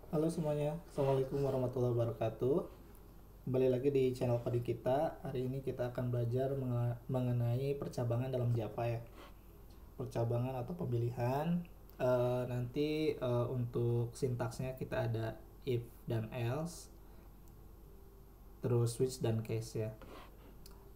Halo semuanya, Assalamualaikum warahmatullahi wabarakatuh. Kembali lagi di channel Kode kita. Hari ini kita akan belajar mengenai percabangan dalam Java ya. Percabangan atau pemilihan. Nanti untuk sintaksnya kita ada if dan else, terus switch dan case ya.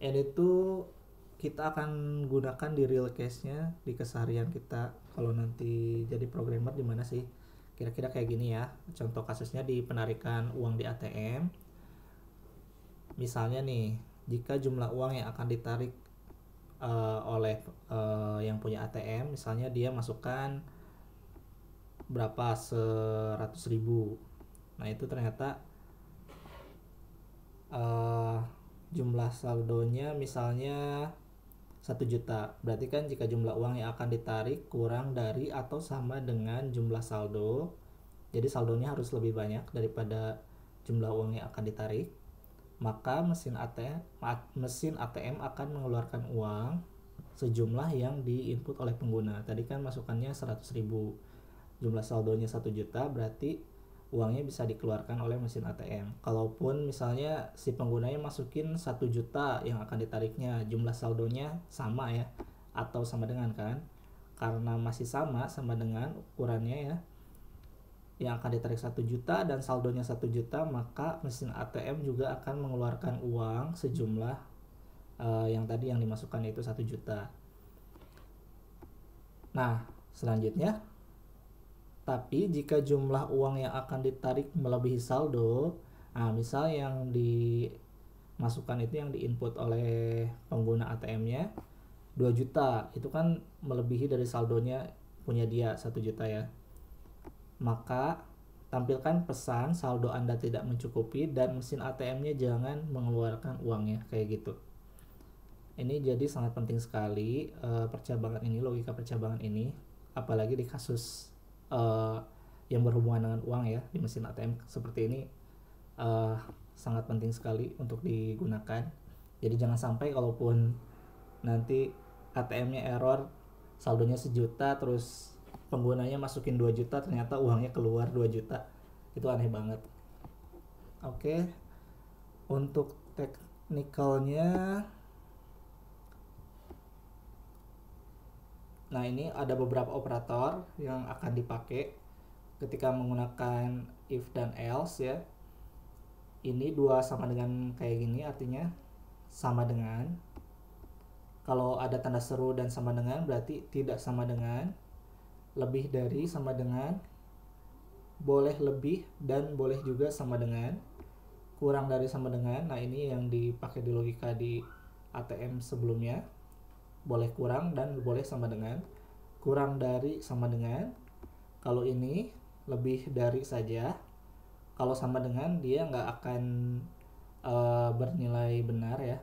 And itu kita akan gunakan di real case-nya di keseharian kita. Kalau nanti jadi programmer gimana sih? Kira-kira kayak gini ya. Contoh kasusnya di penarikan uang di ATM. Misalnya nih, jika jumlah uang yang akan ditarik oleh yang punya ATM, misalnya dia masukkan berapa 100.000. Nah itu ternyata uh, jumlah saldonya misalnya 1 juta. Berarti kan jika jumlah uang yang akan ditarik kurang dari atau sama dengan jumlah saldo, jadi saldonya harus lebih banyak daripada jumlah uang yang akan ditarik, maka mesin ATM akan mengeluarkan uang sejumlah yang diinput oleh pengguna. Tadi kan masukannya 100.000, jumlah saldonya 1 juta, berarti uangnya bisa dikeluarkan oleh mesin ATM. Kalaupun misalnya si penggunanya masukin 1 juta yang akan ditariknya, jumlah saldonya sama ya, atau sama dengan kan, karena masih sama dengan ukurannya ya, yang akan ditarik 1 juta dan saldonya 1 juta, maka mesin ATM juga akan mengeluarkan uang sejumlah yang tadi yang dimasukkan itu 1 juta. Nah, selanjutnya, tapi jika jumlah uang yang akan ditarik melebihi saldo, nah misal yang dimasukkan itu yang diinput oleh pengguna ATM-nya 2 juta, itu kan melebihi dari saldonya punya dia 1 juta ya. Maka tampilkan pesan saldo Anda tidak mencukupi dan mesin ATM-nya jangan mengeluarkan uangnya, kayak gitu. Ini jadi sangat penting sekali percabangan ini, logika percabangan ini, apalagi di kasus yang berhubungan dengan uang ya, di mesin ATM seperti ini uh, sangat penting sekali untuk digunakan. Jadi jangan sampai kalaupun nanti ATM-nya error, saldonya 1 juta, terus penggunanya masukin 2 juta, ternyata uangnya keluar 2 juta. Itu aneh banget. Oke, untuk teknikalnya, nah ini ada beberapa operator yang akan dipakai ketika menggunakan if dan else ya. Ini dua sama dengan kayak gini, artinya sama dengan. Kalau ada tanda seru dan sama dengan berarti tidak sama dengan, lebih dari sama dengan, boleh lebih dan boleh juga sama dengan, kurang dari sama dengan. Nah ini yang dipakai di logika di ATM sebelumnya. Boleh kurang dan boleh sama dengan. Kurang dari sama dengan, kalau ini lebih dari saja. Kalau sama dengan dia nggak akan bernilai benar ya.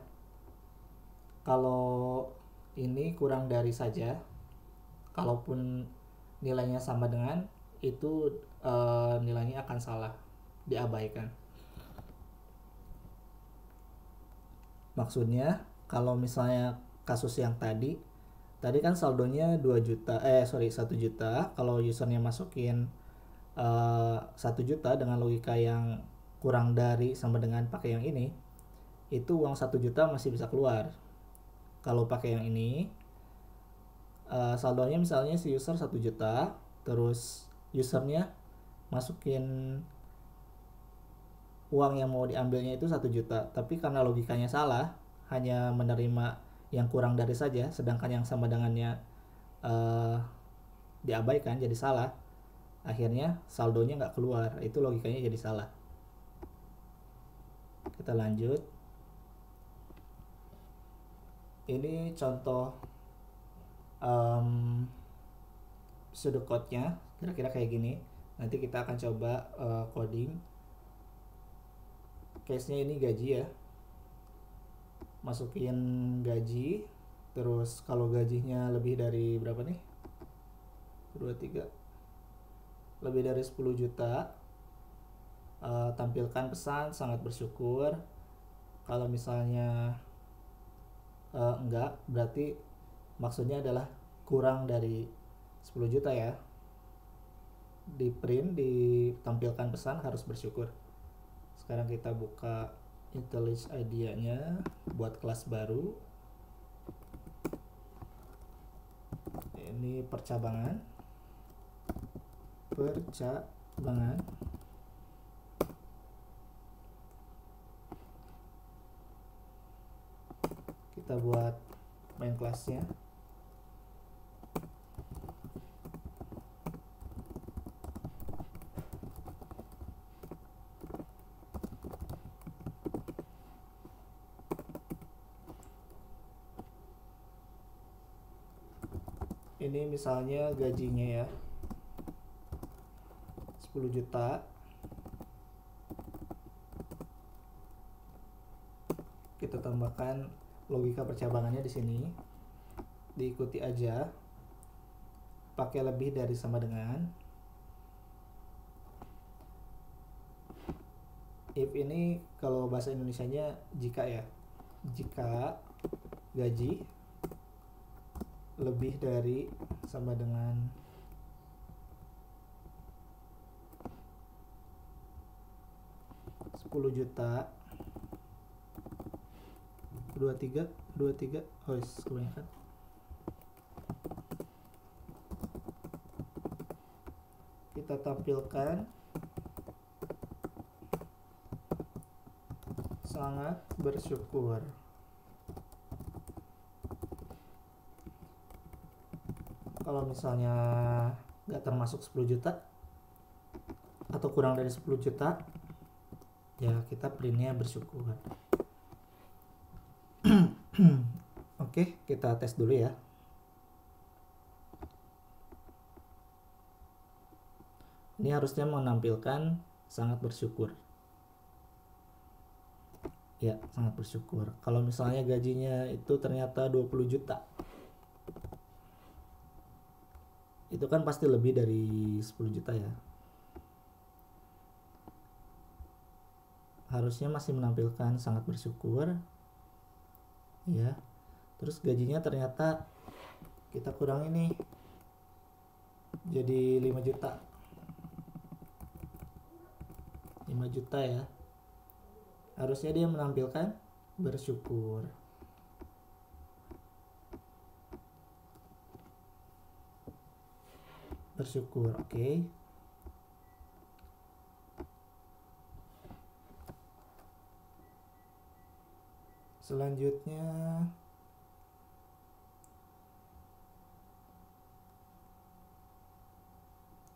Kalau ini kurang dari saja, kalaupun nilainya sama dengan, itu nilainya akan salah, diabaikan. Maksudnya kalau misalnya kasus yang tadi kan saldonya 2 juta, 1 juta. Kalau usernya masukin 1 juta dengan logika yang kurang dari sama dengan pakai yang ini, itu uang 1 juta masih bisa keluar. Kalau pakai yang ini, saldonya misalnya si user 1 juta, terus usernya masukin uang yang mau diambilnya itu 1 juta, tapi karena logikanya salah, hanya menerima yang kurang dari saja, sedangkan yang sama dengannya uh, diabaikan, jadi salah. Akhirnya saldonya nggak keluar, itu logikanya jadi salah. Kita lanjut. Ini contoh pseudocode-nya, kira-kira kayak gini. Nanti kita akan coba coding. Case-nya ini gaji ya, masukin gaji. Terus kalau gajinya lebih dari berapa nih, 23, lebih dari 10 juta, tampilkan pesan sangat bersyukur. Kalau misalnya enggak, berarti maksudnya adalah kurang dari 10 juta ya. di print, ditampilkan pesan harus bersyukur. Sekarang kita buka IntelliJ IDEA-nya buat kelas baru. Ini percabangan. Kita buat main kelasnya. Ini misalnya gajinya ya 10 juta. Kita tambahkan logika percabangannya di sini. Diikuti aja. Pakai lebih dari sama dengan. If ini kalau bahasa Indonesianya jika ya. Jika gaji lebih dari sama dengan Rp10.000.000. 23 oh kebanyakan. Kita tampilkan sangat bersyukur. Kalau misalnya nggak termasuk 10 juta atau kurang dari 10 juta, ya kita printnya bersyukur. Oke, kita tes dulu ya. Ini harusnya menampilkan sangat bersyukur. Ya, sangat bersyukur. Kalau misalnya gajinya itu ternyata 20 juta. Itu kan pasti lebih dari 10 juta ya. Harusnya masih menampilkan sangat bersyukur. Ya. Terus gajinya ternyata kita kurang ini. Jadi 5 juta. 5 juta ya. Harusnya dia menampilkan bersyukur. Bersyukur, oke. Selanjutnya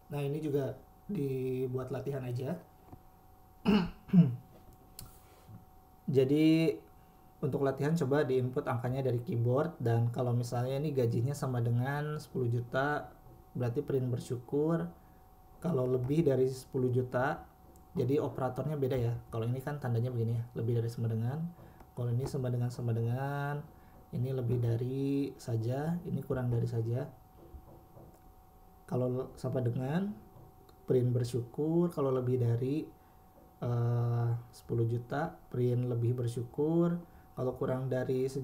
nah ini juga dibuat latihan aja. Jadi untuk latihan coba diinput angkanya dari keyboard, dan kalau misalnya ini gajinya sama dengan 10 juta berarti print bersyukur. Kalau lebih dari 10 juta jadi operatornya beda ya. Kalau ini kan tandanya begini ya, lebih dari sama dengan. Kalau ini sama dengan, ini lebih dari saja, ini kurang dari saja. Kalau sama dengan print bersyukur. Kalau lebih dari 10 juta print lebih bersyukur. Kalau kurang dari 10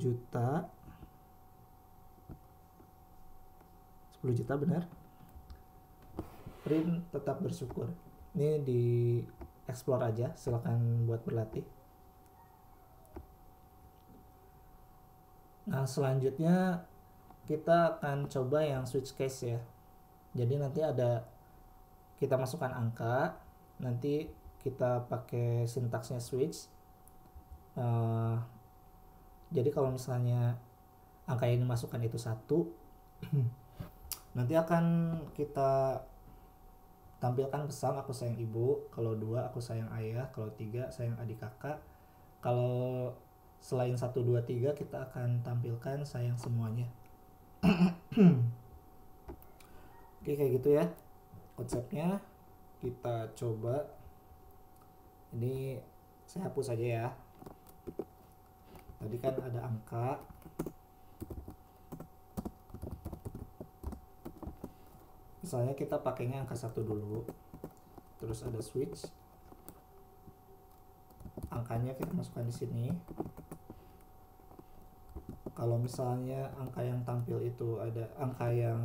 juta 10 juta benar, print tetap bersyukur. Ini di explore aja, silakan buat berlatih. Nah selanjutnya kita akan coba yang switch case ya. Jadi nanti ada kita masukkan angka, nanti kita pakai sintaksnya switch. Jadi kalau misalnya angka yang dimasukkan itu 1 nanti akan kita tampilkan pesan aku sayang ibu. Kalau 2 aku sayang ayah. Kalau 3 sayang adik kakak. Kalau selain 1, 2, 3 kita akan tampilkan sayang semuanya. Oke, kayak gitu ya konsepnya. Kita coba. Ini saya hapus aja ya. Tadi kan ada angka. Misalnya kita pakainya angka 1 dulu. Terus ada switch. Angkanya kita masukkan di sini. Kalau misalnya angka yang tampil itu ada angka yang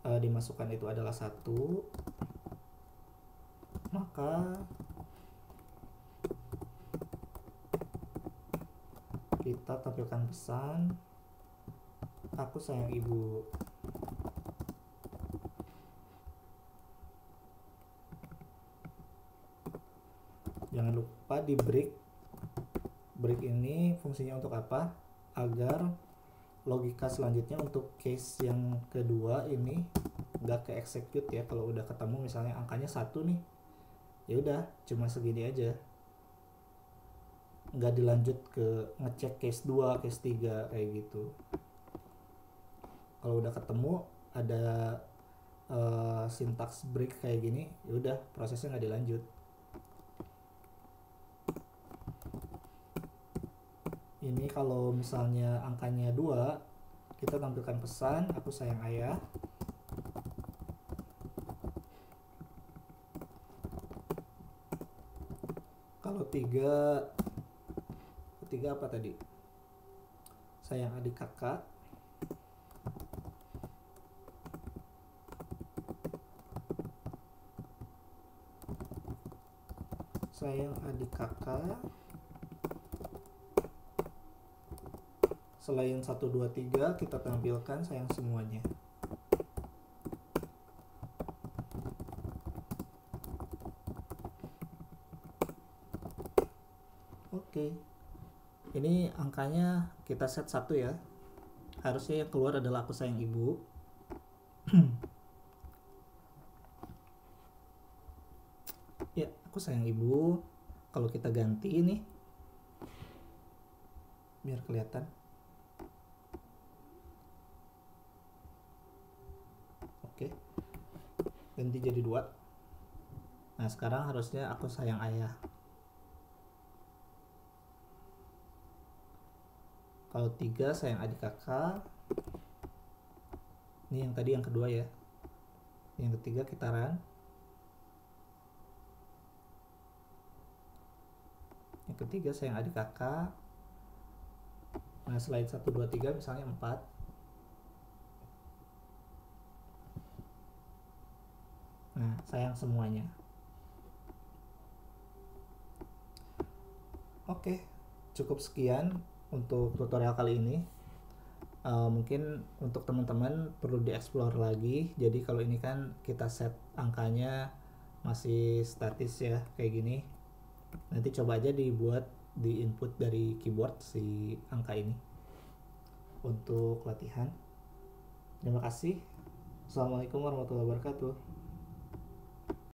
dimasukkan itu adalah 1, maka kita tampilkan pesan aku sayang ibu. Jangan lupa di break ini fungsinya untuk apa? Agar logika selanjutnya untuk case yang kedua ini nggak ke execute ya. Kalau udah ketemu misalnya angkanya 1 nih, ya udah cuma segini aja, nggak dilanjut ke ngecek case 2, case 3 kayak gitu. Kalau udah ketemu ada syntax break kayak gini, ya udah prosesnya nggak dilanjut. Ini kalau misalnya angkanya 2, kita tampilkan pesan aku sayang ayah. Kalau 3 apa tadi? Sayang adik kakak. Sayang adik kakak. Selain 1, 2, 3 kita tampilkan sayang semuanya. Oke. Ini angkanya kita set 1 ya. Harusnya yang keluar adalah aku sayang ibu. Ya, aku sayang ibu. Kalau kita ganti ini biar kelihatan. Oke. Ganti jadi 2. Nah, sekarang harusnya aku sayang ayah. Kalau 3 sayang adik kakak. Ini yang tadi yang kedua ya. Yang ketiga kita run. Yang ketiga sayang adik kakak. Nah, selain 1, 2, 3 misalnya 4. Nah, sayang semuanya. Oke, cukup sekian untuk tutorial kali ini. Mungkin untuk teman-teman perlu dieksplor lagi. Jadi kalau ini kan kita set angkanya masih statis ya kayak gini. Nanti coba aja dibuat di input dari keyboard si angka ini untuk latihan. Terima kasih. Assalamualaikum warahmatullahi wabarakatuh.